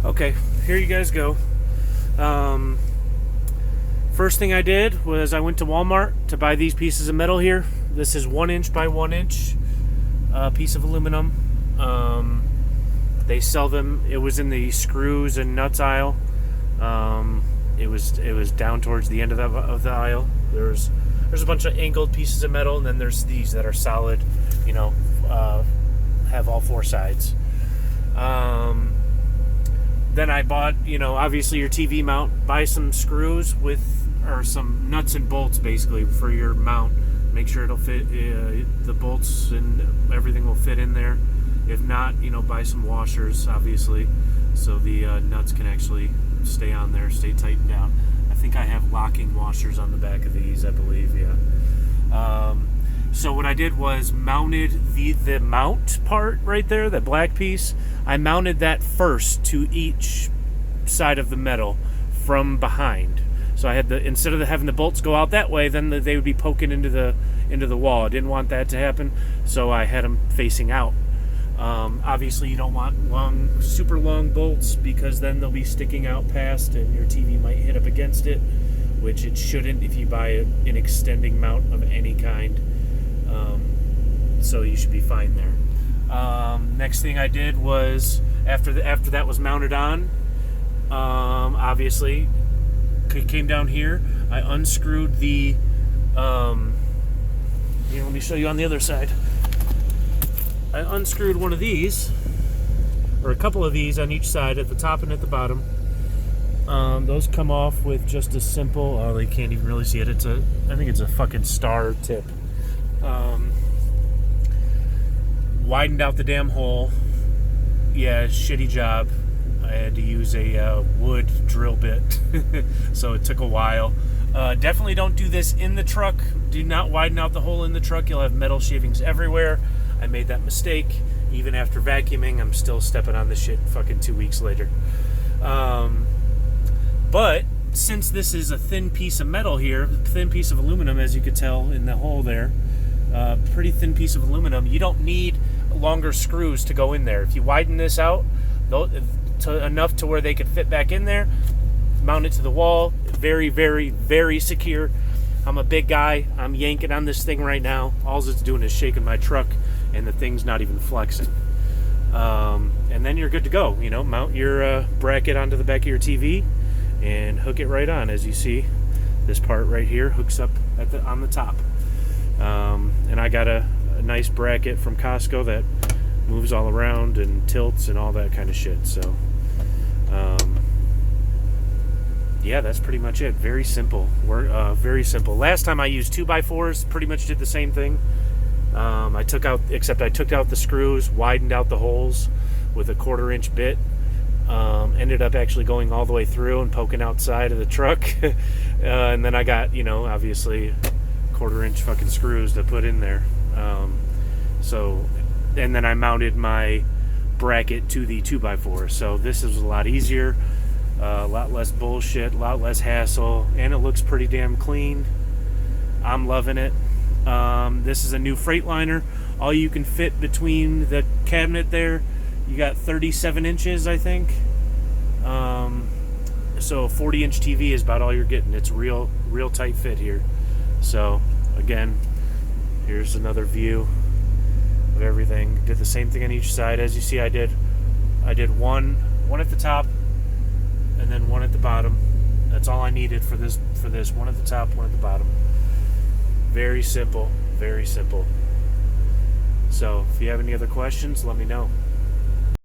Okay, here you guys go. First thing I did was I went to Walmart to buy these pieces of metal here. This is 1 inch by 1 inch piece of aluminum. They sell them. It was in the screws and nuts aisle. It was down towards the end of the aisle. There's a bunch of angled pieces of metal, and then there's these that are solid. Have all four sides. Then I bought, obviously your TV mount. Buy some screws or some nuts and bolts basically for your mount. Make sure it'll fit. The bolts and everything will fit in there. If not, buy some washers, obviously, so the nuts can actually stay on there, stay tightened down. I think I have locking washers on the back of these, I believe, yeah. So what I did was mounted the mount part right there, that black piece. I mounted that first to each side of the metal from behind. So I had instead of having the bolts go out that way, then they would be poking into the wall. I didn't want that to happen, so I had them facing out. Obviously, you don't want super long bolts because then they'll be sticking out past, and your TV might hit up against it, which it shouldn't if you buy an extending mount of any kind. So you should be fine there. Next thing I did was after that was mounted on, obviously came down here. I unscrewed the. Let me show you on the other side. I unscrewed one of these, or a couple of these on each side, at the top and at the bottom. Those come off with just a simple. Oh, they can't even really see it. I think it's a fucking star tip. Widened out the damn hole. Yeah, shitty job. I had to use a wood drill bit, so it took a while. Definitely don't do this in the truck. Do not widen out the hole in the truck. You'll have metal shavings everywhere. I made that mistake. Even after vacuuming, I'm still stepping on this shit fucking 2 weeks later. But since this is a thin piece of metal here, thin piece of aluminum, as you could tell in the hole there, pretty thin piece of aluminum, you don't need longer screws to go in there. If you widen this out enough to where they could fit back in there, mount it to the wall, very, very, very secure. I'm a big guy. I'm yanking on this thing right now. All it's doing is shaking my truck, and the thing's not even flexing. And then you're good to go. Mount your bracket onto the back of your TV and hook it right on. As you see, this part right here hooks up on the top. And I got a nice bracket from Costco that moves all around and tilts and all that kind of shit. So, yeah, that's pretty much it. Very simple. Very simple. Last time I used 2x4s, pretty much did the same thing. I took out the screws, widened out the holes with a 1/4 inch bit. Ended up actually going all the way through and poking outside of the truck. And then I got, obviously 1/4 inch fucking screws to put in there. And then I mounted my bracket to the 2x4. So this is a lot easier, a lot less bullshit, a lot less hassle, and it looks pretty damn clean. I'm loving it. This is a new Freightliner. All you can fit between the cabinet there, you got 37 inches, I think. So a 40-inch TV is about all you're getting. It's real tight fit here. So again, here's another view of everything. Did the same thing on each side. As you see, I did one at the top and then one at the bottom. That's all I needed for this. One at the top, one at the bottom. Very simple, very simple. So if you have any other questions, let me know.